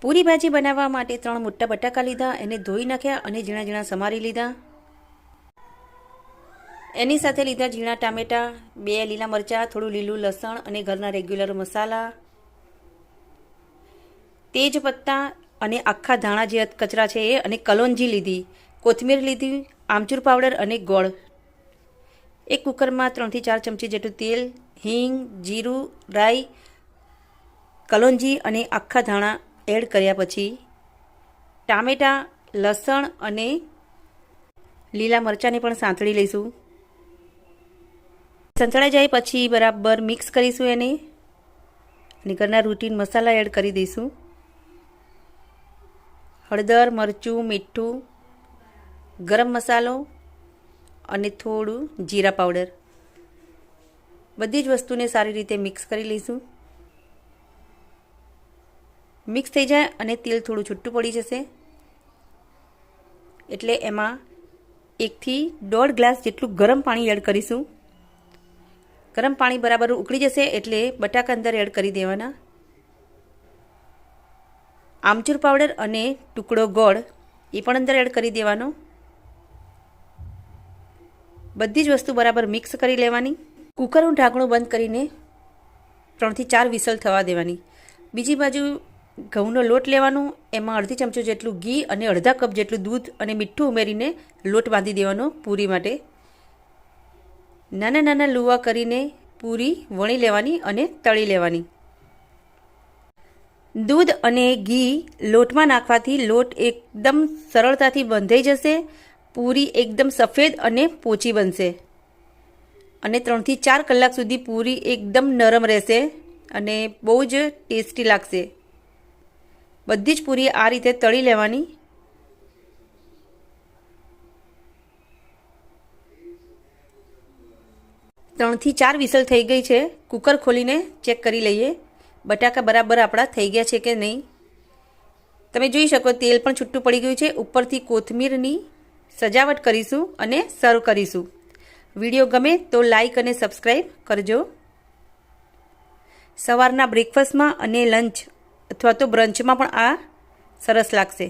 પૂરી ભાજી બનાવવા માટે 3 મોટા બટાકા લીધા, એને ધોઈ નાખ્યા અને ઝીણા ઝીણા સમારી લીધા। એની સાથે લીધા ઝીણા ટામેટા, 2 લીલા મરચાં, થોડું લીલું લસણ અને ઘરના રેગ્યુલર મસાલા, તેજ પત્તા અને આખા ધાણા જે કચરા છે એ, અને કલોંજી લીધી, કોથમીર લીધી, આમચૂર પાવડર અને ગોળ। એક કુકરમાં 3 થી 4 ચમચી જેટલું તેલ, હિંગ, જીરું, રાઈ, કલોંજી અને આખા ધાણા એડ કર્યા પછી ટામેટાં, લસણ અને લીલા મરચાંને પણ સાંતળી લઈશું। સંતળાઈ જાય પછી બરાબર મિક્સ કરીશું એને, અને ઘરના રૂટીન મસાલા એડ કરી દઈશું। હળદર, મરચું, મીઠું, ગરમ મસાલો અને થોડું જીરા પાવડર, બધી જ વસ્તુને સારી રીતે મિક્સ કરી લઈશું। મિક્સ થઈ જાય અને તેલ થોડું છૂટું પડી જશે એટલે એમાં 1 થી 1.5 ગ્લાસ જેટલું ગરમ પાણી એડ કરીશું। ગરમ પાણી બરાબર ઉકળી જશે એટલે બટાકા અંદર એડ કરી દેવાના। આમચૂર પાવડર અને ટુકડો ગોળ એ પણ અંદર એડ કરી દેવાનો। બધી જ વસ્તુ બરાબર મિક્સ કરી લેવાની। કુકરનું ઢાંકણું બંધ કરીને 3 થી 4 વિસલ થવા દેવાની। બીજી બાજુ ઘઉંનો લોટ લેવાનો, એમાં અડધી ચમચી જેટલું ઘી અને અડધા કપ જેટલું દૂધ અને મીઠું ઉમેરીને લોટ બાંધી દેવાનો પૂરી માટે। નાના નાના લુવા કરીને પૂરી વણી લેવાની અને તળી લેવાની। દૂધ અને ઘી લોટમાં નાખવાથી લોટ એકદમ સરળતાથી બંધાઈ જશે, પૂરી એકદમ સફેદ અને પોચી બનશે અને 3 થી 4 કલાક સુધી પૂરી એકદમ નરમ રહેશે અને બહુ જ ટેસ્ટી લાગશે। બધી જ પૂરી આ રીતે તળી લેવાની। ત્રણ થી 4 વિસલ થઈ ગઈ છે। કુકર ખોલીને ચેક કરી લઈએ બટાકા બરાબર આપણા થઈ ગયા છે કે નહીં। તમે જોઈ શકો તેલ પણ છૂટું પડી ગયું છે। ઉપરથી કોથમીરની સજાવટ કરીશું અને સર્વ કરીશું। વિડીયો ગમે તો લાઈક અને સબસ્ક્રાઈબ કરજો। સવારના બ્રેકફાસ્ટમાં અને લંચ અથવા તો બ્રંચમાં પણ આ સરસ લાગશે।